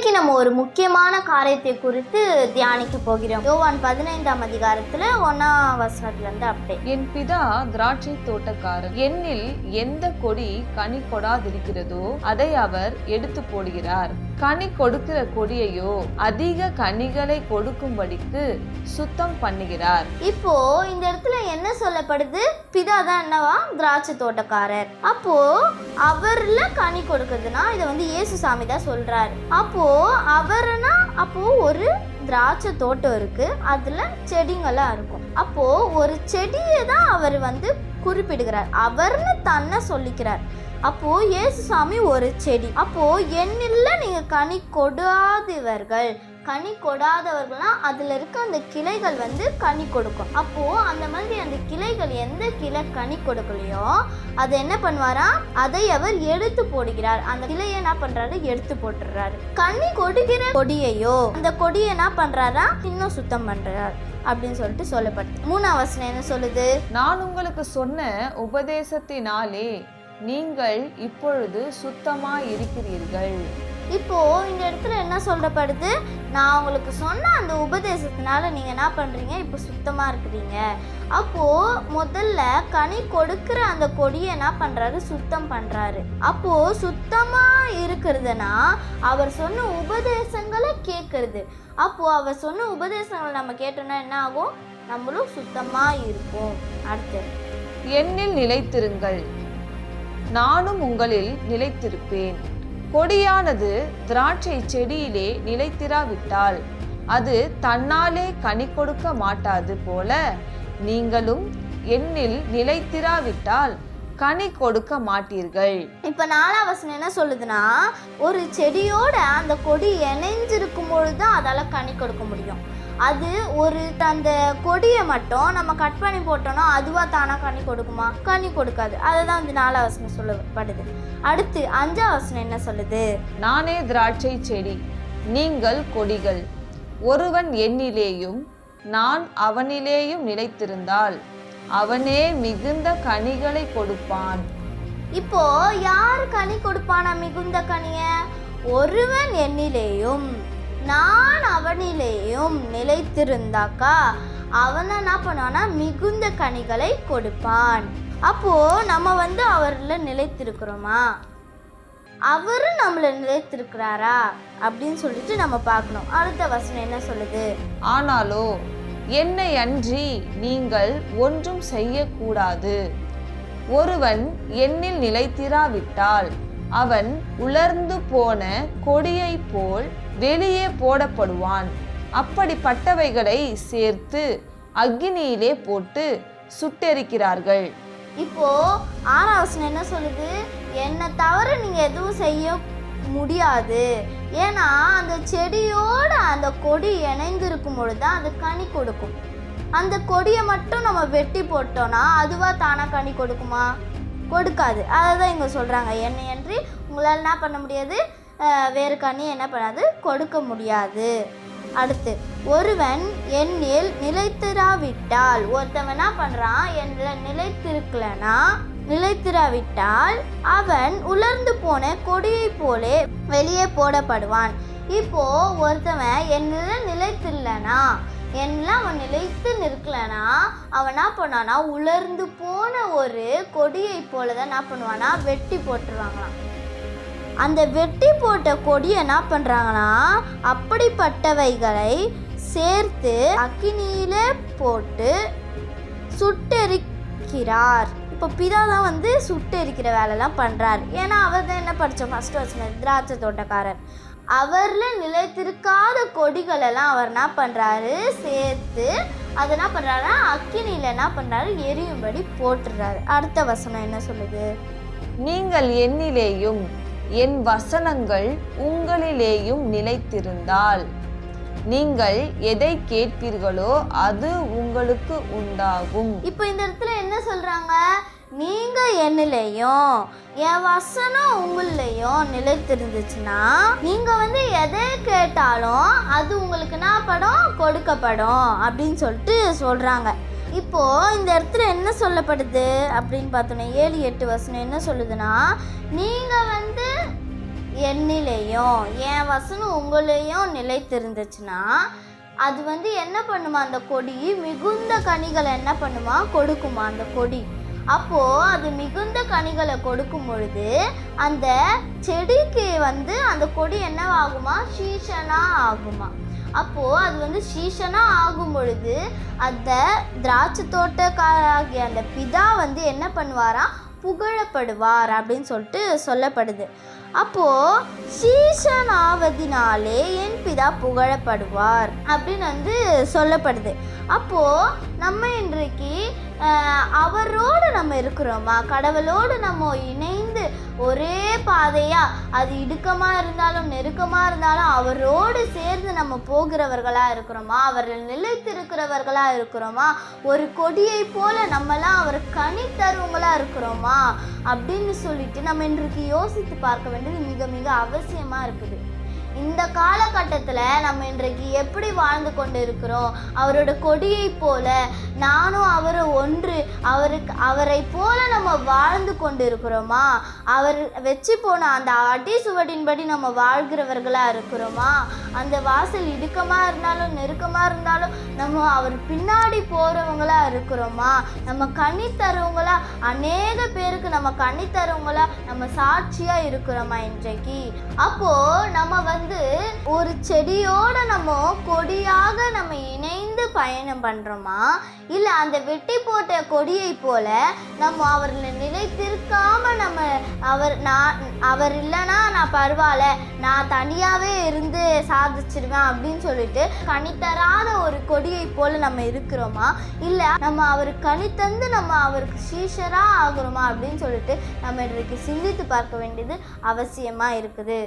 இன்னைக்கு நம்ம ஒரு முக்கியமான காரியத்தை குறித்து தியானிக்க போகிறோம். யோவான் 15ஆம் அதிகாரத்துல 1ஆம் வசனத்துல இருந்து அப்படியே. என் பிதா திராட்சை தோட்டக்காரர். என்னில் எந்த கொடி கனி கொடாதிருக்கிறதோ அதை அவர் எடுத்து போடுகிறார். கனி கொடுக்கிற கொடியையோ அதிக கனிகளை கொடுக்கும்படிக்கு சுத்தம் பண்ணுகிறார். இப்போ இந்த இடத்துல என்ன சொல்லப்படுது? பிதா தான் என்னவா? திராட்சை தோட்டக்காரர். அப்போ அவர்ல கனி கொடுக்குதுன்னா இதை இயேசு சாமி தான் சொல்றாரு. அப்போ அவர்னா அப்போ ஒரு திராட்சை தோட்டம் இருக்கு, அதுல செடிங்கெல்லாம் இருக்கும். அப்போ ஒரு செடியை தான் அவர் குறிப்பிடுகிறார், அவர்னு தன்னை சொல்லிக்கிறார். அப்போ இயேசு சாமி ஒரு செடி. அப்போ என்னில்ல நீங்க கனி கொடாதவர்கள்னா அதுல இருக்க அந்த கிளைகள் கனி கொடுக்கும். அப்போ அந்த மாதிரி அந்த கிளைகள் எந்த கிளை கனி கொடுக்கலையோ அதை என்ன பண்ணுவாரா? அதை அவர் எடுத்து போடுகிறார். அந்த கிளையை என்ன பண்றாரு? எடுத்து போட்டுறாரு. கனி கொடுக்கிற கொடியையோ அந்த கொடியை என்ன பண்றாரா? இன்னும் சுத்தம் பண்றார் அப்படின்னு சொல்லிட்டு சொல்லப்படுது. 3ஆம் வசனம் என்ன சொல்லுது? நான் உங்களுக்கு சொன்ன உபதேசத்தினாலே நீங்கள் இப்பொழுது சுத்தமா இருக்கிறீர்கள். இப்போ இந்த இடத்துல என்ன சொல்லப்படுது? நான் உங்களுக்கு சொன்ன அந்த உபதேசத்தினால நீங்க என்ன பண்றீங்க? இப்போ சுத்தமா இருக்கிறீங்க. அப்போ முதல்ல கனி கொடுக்கிற அந்த கொடியை என்ன பண்றாரு? சுத்தம் பண்றாரு. அப்போ சுத்தமா இருக்கிறதுனா அவர் சொன்ன உபதேசங்களை கேட்கறது. அப்போ அவர் சொன்ன உபதேசங்களை நம்ம கேட்டோம்னா என்ன ஆகும்? நம்மளும் சுத்தமா இருப்போம். அடுத்து, என்னில் நிலைத்திருங்கள், நானும் உங்களில் நிலைத்திருப்பேன். கொடியானது திராட்சை செடியிலே நிலைத்திராவிட்டால் அது தன்னாலே கனி கொடுக்க மாட்டாது போல நீங்களும் என்னில் நிலைத்திராவிட்டால் கனி கொடுக்க மாட்டீர்கள். இப்ப 4ஆம் வசனம் என்ன சொல்லுதுன்னா, ஒரு செடியோட அந்த கொடி இணைஞ்சிருக்கும் பொழுதுதான் அதால கனி கொடுக்க முடியும். அது ஒரு அந்த கொடியை மட்டும் நம்ம கட் பண்ணி போட்டோம்னா அதுவா தானா கனி கொடுக்குமா? கனி கொடுக்காது. அதுதான் 4ஆம் வசனம் சொல்லப்படுது. அடுத்து 5ஆம் வசனம் என்ன சொல்லுது? நானே திராட்சை செடி, நீங்கள் கொடிகள். ஒருவன் என்னிலேயும் நான் அவனிலேயும் நிலைத்திருந்தால் அவனே மிகுந்த கனிகளை கொடுப்பான். இப்போ யார் கனி கொடுப்பானா மிகுந்த கனிய? ஒருவன் என்னிலேயும் நான் அவனிலேயும் நிலைத்திருந்தாக்கா அவன் என்ன பண்ணுவானா? மிகுந்த கனிகளை கொடுப்பான். அப்போ நம்ம அவர்ல நிலைத்திருக்கிறோமா? அவரு நம்மள நிலைத்திருக்கிறாரா அப்படின்னு சொல்லிட்டு நம்ம பார்க்கணும். அடுத்த வசனம் என்ன சொல்லுது? ஆனாலோ என்னை அன்றி நீங்கள் ஒன்றும் செய்யக்கூடாது. ஒருவன் என்னில் நிலைத்திராவிட்டால் அவன் உலர்ந்து போன கொடியை போல் வெளியே போடப்படுவான். அப்படிப்பட்டவைகளை சேர்த்து அக்கினியிலே போட்டு சுட்டெரிக்கிறார்கள். இப்போ 6ஆம் வசனம் என்ன சொல்லுது? என்னை தவிர நீங்க எதுவும் செய்ய முடியாது. ஏன்னா அந்த செடியோட அந்த கொடி இணைந்திருக்கும் பொழுதுதான் அது கனி கொடுக்கும். அந்த கொடியை மட்டும் நம்ம வெட்டி போட்டோம்னா அதுவா தானா கனி கொடுக்குமா? கொடுக்காது. அதை தான் இங்கே சொல்கிறாங்க, என்னை அன்றி உங்களால் என்ன பண்ண முடியாது? வேறு கனி என்ன பண்ணாது? கொடுக்க முடியாது. அடுத்து, ஒருவன் என்னில் நிலைத்திராவிட்டால், ஒருத்தவன் என்ன பண்ணுறான்? என்னில் நிலைத்திராவிட்டால் அவன் உலர்ந்து போன கொடியை போலே வெளியே போடப்படுவான். இப்போ ஒருத்தவன் என்னில் நிலைத்திரலனா, என்னெல்லாம் அவன் நிலைத்து நிற்கலனா அவன் என்ன பண்ணானா? உலர்ந்து போன ஒரு கொடியை போலதான் என்ன பண்ணுவானா? வெட்டி போட்டுருவாங்களாம். அந்த வெட்டி போட்ட கொடியை என்ன பண்றாங்கன்னா அப்படிப்பட்டவைகளை சேர்த்து அக்கினியிலே போட்டு சுட்டெரிக்கிறார். இப்போ பிதா தான் சுட்டெரிக்கிற வேலைலாம் பண்றார். ஏன்னா அவர் தான் என்ன படித்தோம்? ஃபர்ஸ்ட் வசனம், திராட்சை தோட்டக்காரர். அவரில் நிலைத்திருக்காத கொடிகளெல்லாம் அவர் என்ன பண்ணுறாரு? சேர்த்து அதை என்ன பண்ணுறாருன்னா அக்கினியில் என்ன பண்ணுறாரு? எரியும்படி போட்டுறாரு. அடுத்த வசனம் என்ன சொல்லுது? நீங்கள் என்னிலேயும் என் வசனங்கள் உங்களிலேயும் நிலைத்திருந்தால் நீங்கள் எதை கேட்பீர்களோ அது உங்களுக்கு உண்டாகும். இப்போ இந்த இடத்துல என்ன சொல்றாங்க? நீங்க என்னிலையும் என் வசனம் உங்களையும் நிலைத்திருந்துச்சுன்னா நீங்க எதை கேட்டாலும் அது உங்களுக்கு என்ன படும்? கொடுக்கப்படும் அப்படின்னு சொல்லிட்டு சொல்றாங்க. இப்போ இந்த இடத்துல என்ன சொல்லப்படுது அப்படின்னு பார்த்தோன்னா 7-8 வசனம் என்ன சொல்லுதுன்னா, நீங்க என்னிலையும் என் வசனம் உங்களையும் நிலைத்திருந்துச்சுன்னா அது என்ன பண்ணுமா, அந்த கொடி மிகுந்த கனிகளை என்ன பண்ணுமா, கொடுக்குமா அந்த கொடி. அப்போது அது மிகுந்த கனிகளை கொடுக்கும் பொழுது அந்த செடிக்கு அந்த கொடி என்னவாகுமா, சீசனாக ஆகுமா. அப்போது அது சீசனாக ஆகும் பொழுது அந்த திராட்சை தோட்டக்காராகிய அந்த பிதா என்ன பண்ணுவாராம், புகழப்படுவார் அப்படின்னு சொல்லிட்டு சொல்லப்படுது. அப்போது சீசன் ஆவதினாலே என் பிதா புகழப்படுவார் அப்படின்னு சொல்லப்படுது. அப்போது நம்ம இன்றைக்கு அவரோடு நம்ம இருக்கிறோமா, கடவுளோடு நம்ம இணைந்து ஒரே பாதையாக, அது இடுக்கமாக இருந்தாலும் நெருக்கமாக இருந்தாலும் அவரோடு சேர்ந்து நம்ம போகிறவர்களாக இருக்கிறோமா, அவர்கள் நிலைத்திருக்கிறவர்களாக இருக்கிறோமா, ஒரு கொடியை போல நம்மளாம் அவர் கனி தருவங்களாக இருக்கிறோமா அப்படின்னு சொல்லிட்டு நம்ம இன்றைக்கு யோசித்து பார்க்க வேண்டியது மிக மிக அவசியமாக இருக்குது. இந்த காலகட்டத்தில் நம்ம இன்றைக்கு எப்படி வாழ்ந்து கொண்டு இருக்கிறோம், அவரோட கொடியை போல நானும் அவரும் ஒன்று அவரை போல நம்ம வாழ்ந்து கொண்டு இருக்கிறோமா, அவர் வச்சு போன அந்த அடி சுவடின்படி நம்ம வாழ்கிறவர்களாக இருக்கிறோமா, அந்த வாசல் இடுக்கமாக இருந்தாலும் நெருக்கமாக இருந்தாலும் நம்ம அவர் பின்னாடி போகிறவங்களா இருக்கிறோமா, நம்ம கனி தருவங்களா, அநேக பேருக்கு நம்ம கனி தருவங்களா நம்ம சாட்சியாக இருக்கிறோமா இன்றைக்கு. அப்போது நம்ம ஒரு செடியோட நம்ம கொடியாக நம்ம இணைந்து பயணம் பண்றோமா, இல்லை அந்த வெட்டி போட்ட கொடியை போல நம்ம அவர்களை நிலைத்திருக்காம நம்ம அவர் இல்லைன்னா நான் பரவாயில்ல, நான் தனியாகவே இருந்து சாதிச்சிடுவேன் அப்படின்னு சொல்லிட்டு கனித்தராத ஒரு கொடியை போல நம்ம இருக்கிறோமா, இல்லை நம்ம அவருக்கு கனித்தந்து நம்ம அவருக்கு சீஷராக ஆகுறோமா அப்படின்னு சொல்லிட்டு நம்ம இன்றைக்கு சிந்தித்து பார்க்க வேண்டியது அவசியமாக இருக்குது.